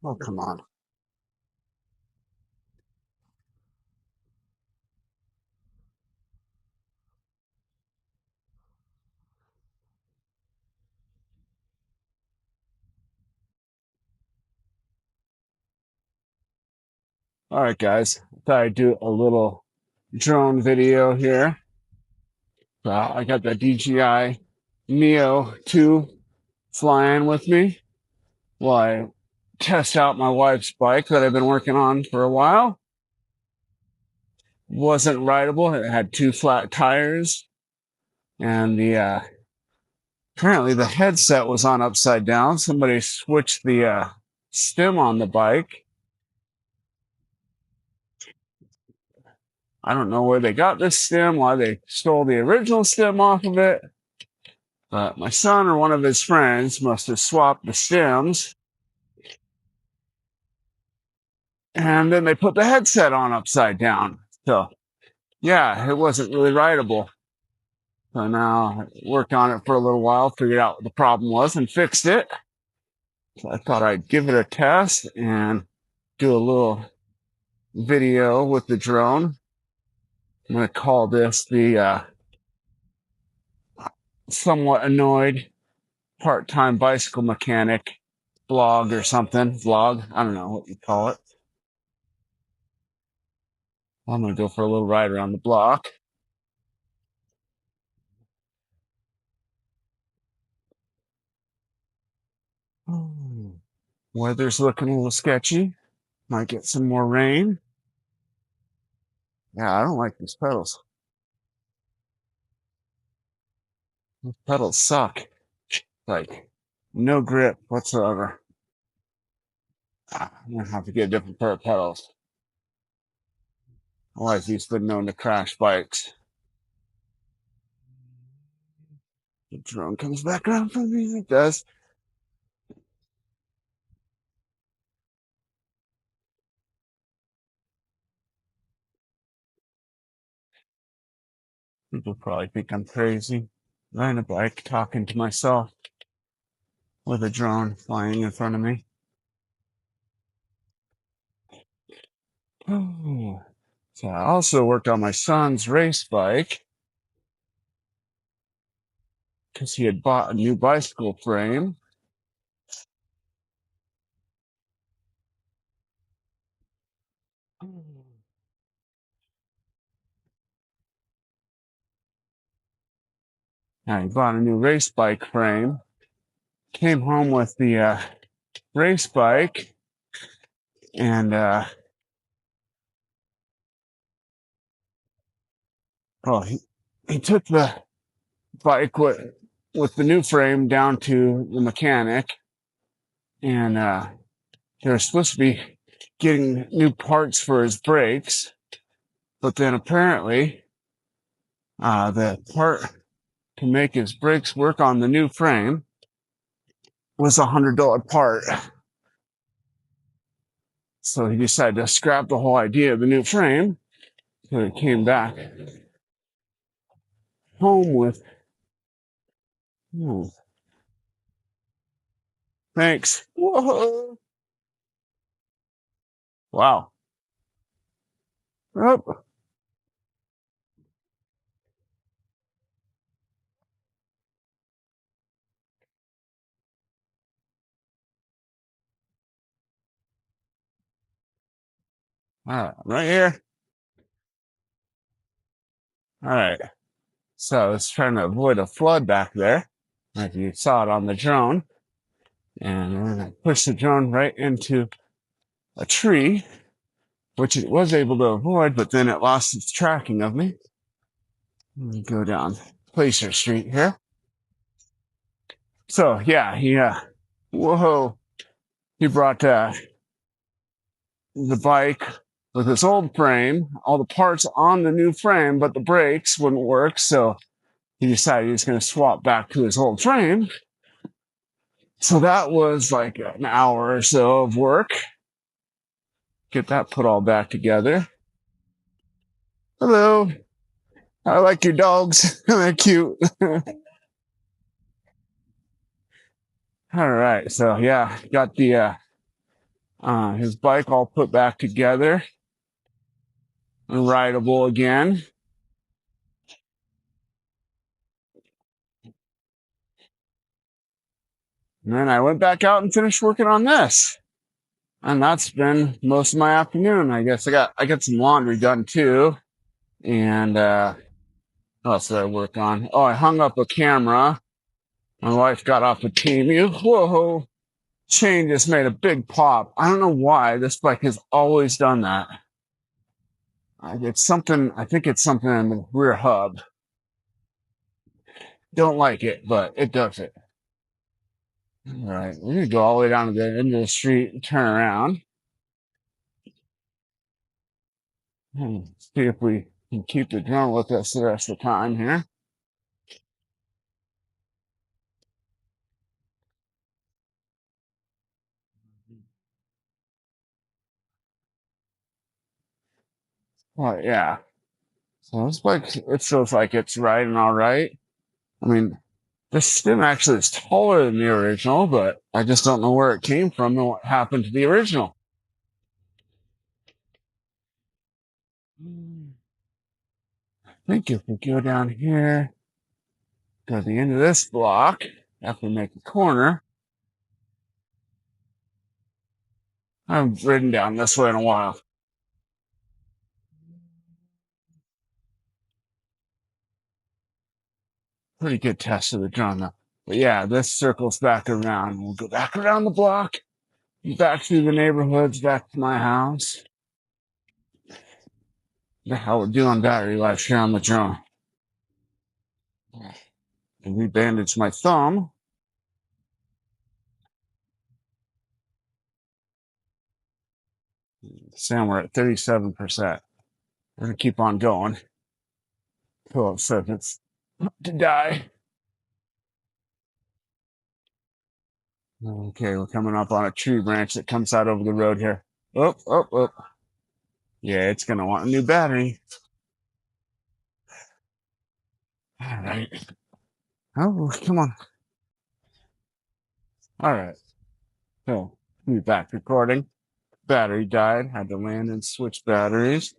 Oh, come on. All right, guys. Thought I'd do a little drone video here. I got the DJI Neo 2 flying with me while I test out my wife's bike that I've been working on for a while. Wasn't rideable. It had two flat tires, and the apparently the headset was on upside down. Somebody switched the stem on the bike. I don't know where they got this stem, why they stole the original stem off of it. But my son or one of his friends must have swapped the stems. And then they put the headset on upside down. So, yeah, it wasn't really rideable. So now I worked on it for a little while, figured out what the problem was, and fixed it. So I thought I'd give it a test and do a little video with the drone. I'm going to call this the somewhat annoyed part-time bicycle mechanic blog or something. Vlog. I don't know what you call it. I'm going to go for a little ride around the block. Weather's looking a little sketchy. Might get some more rain. Yeah, I don't like these pedals. These pedals suck. Like, no grip whatsoever. I'm gonna have to get a different pair of pedals. Otherwise, he's been known to crash bikes. The drone comes back around for me. It does. People probably think I'm crazy. Riding a bike, talking to myself with a drone flying in front of me. So I also worked on my son's race bike because he had bought a new bicycle frame. Now he bought a new race bike frame. Came home with the race bike, and well, he took the bike with the new frame down to the mechanic, and they were supposed to be getting new parts for his brakes, but then apparently the part to make his brakes work on the new frame was $100 part. So he decided to scrap the whole idea of the new frame. So he came back home with, oh, thanks. Whoa. Wow. Oh. Right here. All right. So I was trying to avoid a flood back there, like you saw it on the drone. And then I pushed the drone right into a tree, which it was able to avoid, but then it lost its tracking of me. Let me go down Placer Street here. So yeah, whoa, he brought the bike with its old frame, all the parts on the new frame, but the brakes wouldn't work. So he decided he was going to swap back to his old frame. So that was like an hour or so of work. Get that put all back together. Hello. I like your dogs. They're cute. All right. So yeah, got the His bike all put back together and rideable again. And then I went back out and finished working on this. And that's been most of my afternoon. I guess I got some laundry done too. And what else did I work on? Oh, I hung up a camera. My wife got off the Temu. Whoa, chain just made a big pop. I don't know why. This bike has always done that. It's something, I think it's something in the rear hub. Don't like it, but it does it. All right, we're gonna go all the way down to the end of the street and turn around. See if we can keep the drone with us the rest of the time here. Well, yeah. So this bike, it feels like it's riding all right. I mean, this stem actually is taller than the original, but I just don't know where it came from and what happened to the original. I think if we go down here to the end of this block, after we make a corner, I haven't ridden down this way in a while. Pretty good test of the drone though. But yeah, this circles back around. We'll go back around the block, back through the neighborhoods, back to my house. The hell we're doing battery life here on the drone. And we bandaged my thumb. Saying we're at 37%. We're gonna keep on going until it says it's to die. Okay, we're coming up on a tree branch that comes out over the road here. Oh, oh, oh. Yeah, it's gonna want a new battery. All right. Oh, come on. All right. So, we back recording. Battery died. Had to land and switch batteries.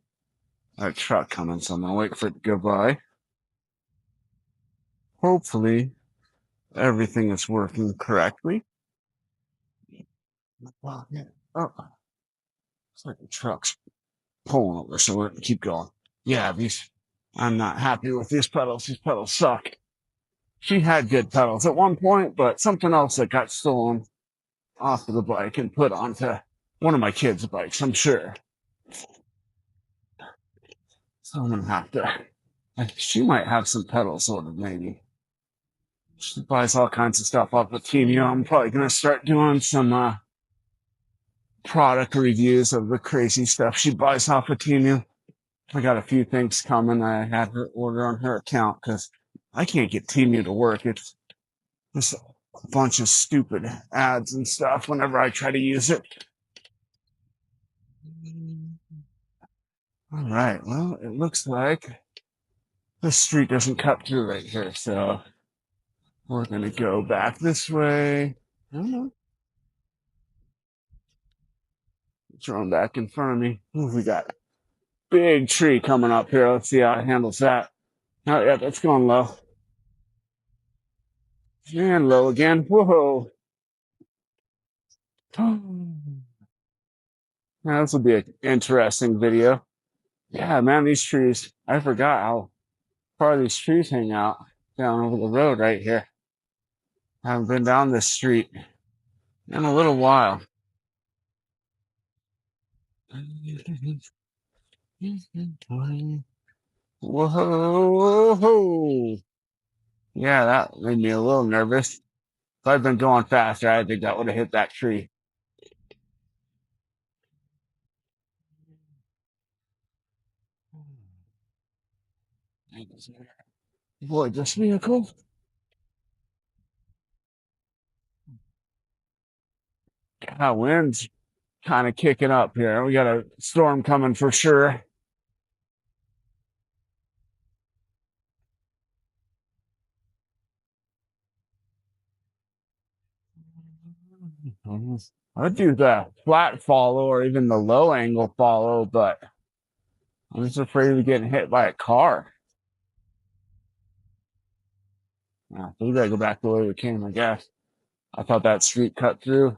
A truck coming, so I'm gonna wait for it to go by. Hopefully, everything is working correctly. Well, yeah. Oh, it's like the truck's pulling over, so we're gonna keep going. Yeah, I'm not happy with these pedals. These pedals suck. She had good pedals at one point, but something else that got stolen off of the bike and put onto one of my kids' bikes, I'm sure. So I'm gonna have to. She might have some pedals ordered, maybe. She buys all kinds of stuff off of Neo. I'm probably gonna start doing some product reviews of the crazy stuff she buys off of Neo. I got a few things coming. I had her order on her account because I can't get Neo to work. It's just a bunch of stupid ads and stuff whenever I try to use it. All right. Well, it looks like the street doesn't cut through right here, so we're gonna go back this way. I don't know. Thrown back in front of me. Ooh, we got a big tree coming up here. Let's see how it handles that. Oh, yeah, that's going low. And low again. Whoa. Now, this will be an interesting video. Yeah, man, these trees. I forgot how far these trees hang out down over the road right here. I haven't been down this street in a little while. Whoa, whoa. Yeah, that made me a little nervous. If I'd been going faster, I think that would have hit that tree. Boy, this vehicle. That wind's kind of kicking up here. We got a storm coming for sure. I'd do the flat follow or even the low angle follow, but I'm just afraid of getting hit by a car. So we gotta go back the way we came, I guess. I thought that street cut through.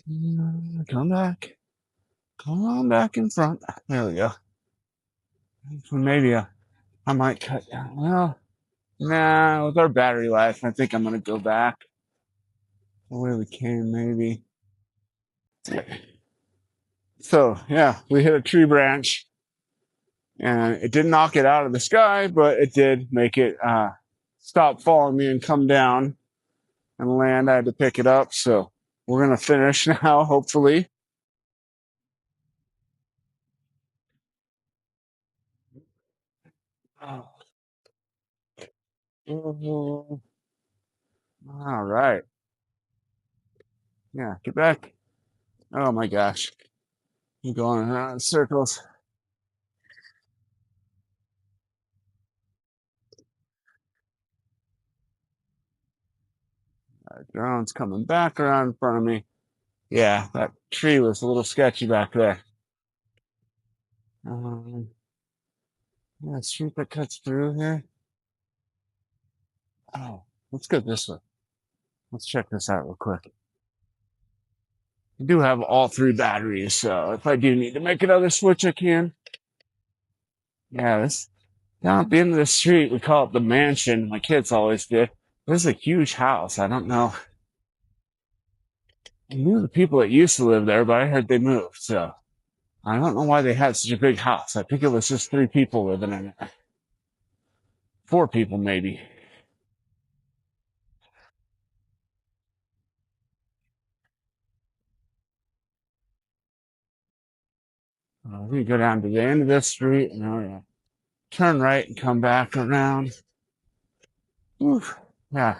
Come back. Come on back in front. There we go. So maybe I might cut down. Well, nah, with our battery life, I think I'm gonna go back the way we came, maybe. So yeah, we hit a tree branch, and it didn't knock it out of the sky, but it did make it stop following me and come down and land. I had to pick it up, so we're gonna finish now, hopefully. All right, yeah, get back. Oh my gosh, I'm going around in circles. Drone's coming back around in front of me. Yeah, that tree was a little sketchy back there. Um, yeah, street that cuts through here. Oh, let's go this way. Let's check this out real quick. I do have all three batteries, so if I do need to make another switch, I can. Yeah, this down at the end of the street, we call it the mansion. My kids always did. This is a huge house. I don't know. I knew the people that used to live there, but I heard they moved, so I don't know why they had such a big house. I think it was just 3 people living in it. 4 people, maybe. We go down to the end of this street and we're gonna turn right and come back around. Oof. Yeah.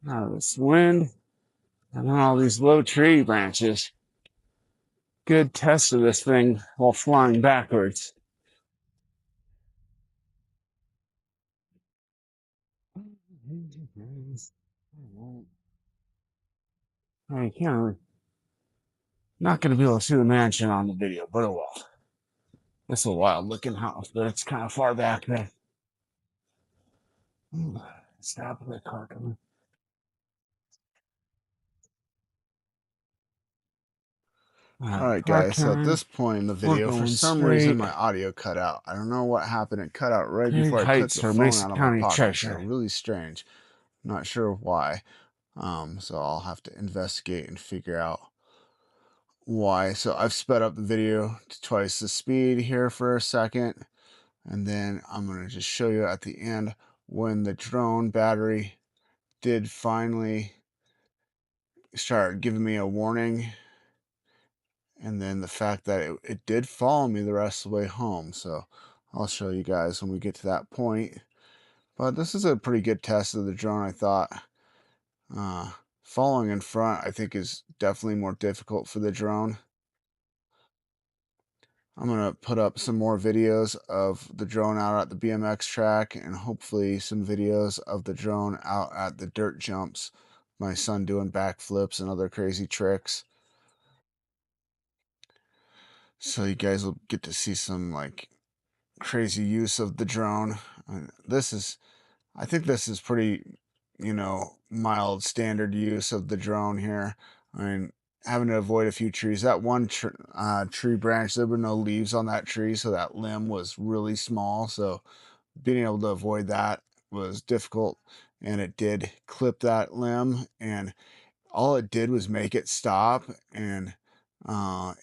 Now this wind and then all these low tree branches. Good test of this thing while flying backwards. I can't really, not going to be able to see the mansion on the video, but oh well. It's a wild looking house, but it's kind of far back there. Stop the car coming. Alright Car guys, so at turn. this point in the We're video, for going some reason straight. my audio cut out. I don't know what happened, it cut out right Big before I took heights the for phone Mason out of my County pocket, so treasure. really strange. Not sure why. So I'll have to investigate and figure out why. So I've sped up the video to twice the speed here for a second, and then I'm going to just show you at the end when the drone battery did finally start giving me a warning, and then the fact that it did follow me the rest of the way home. So I'll show you guys when we get to that point. But this is a pretty good test of the drone, I thought. Uh, Following in front, I think, is definitely more difficult for the drone. I'm going to put up some more videos of the drone out at the BMX track and hopefully some videos of the drone out at the dirt jumps. My son doing backflips and other crazy tricks. So you guys will get to see some like crazy use of the drone. This is, I think this is pretty, mild standard use of the drone here. I mean, having to avoid a few trees. That one tree branch, there were no leaves on that tree, so that limb was really small. So being able to avoid that was difficult, and it did clip that limb, and all it did was make it stop, and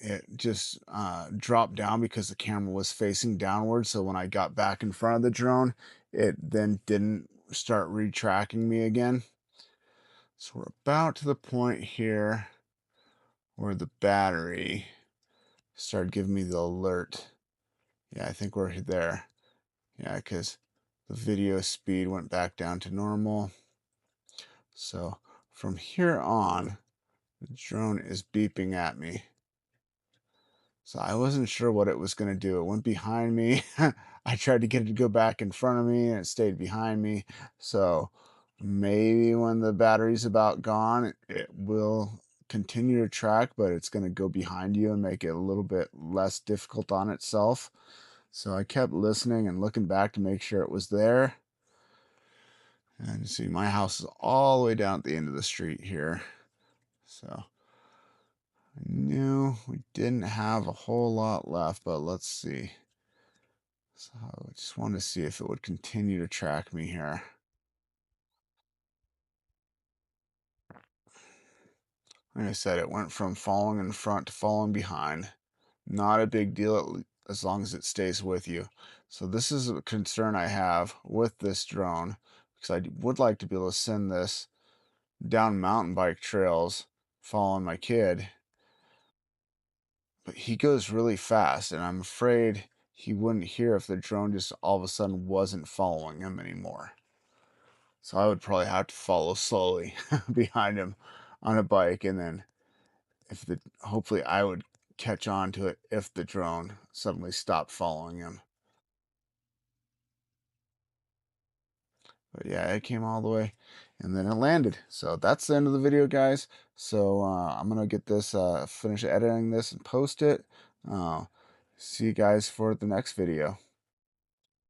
it just dropped down because the camera was facing downward. So when I got back in front of the drone, it then didn't start retracking me again. So we're about to the point here where the battery started giving me the alert. Yeah, I think we're there. Yeah, because the video speed went back down to normal. So from here on, the drone is beeping at me. So I wasn't sure what it was going to do. It went behind me. I tried to get it to go back in front of me and it stayed behind me. So maybe when the battery's about gone, it will continue to track, but it's going to go behind you and make it a little bit less difficult on itself. So I kept listening and looking back to make sure it was there. And you see, my house is all the way down at the end of the street here. So I knew we didn't have a whole lot left, but let's see. So I just wanted to see if it would continue to track me here. Like I said, it went from following in front to following behind. Not a big deal as long as it stays with you. So this is a concern I have with this drone because I would like to be able to send this down mountain bike trails following my kid. But he goes really fast, and I'm afraid he wouldn't hear if the drone just all of a sudden wasn't following him anymore. So I would probably have to follow slowly behind him on a bike, and then if the hopefully I would catch on to it if the drone suddenly stopped following him. But yeah, it came all the way and then it landed. So that's the end of the video, guys. So I'm gonna get this finish editing this and post it. Uh, See you guys for the next video.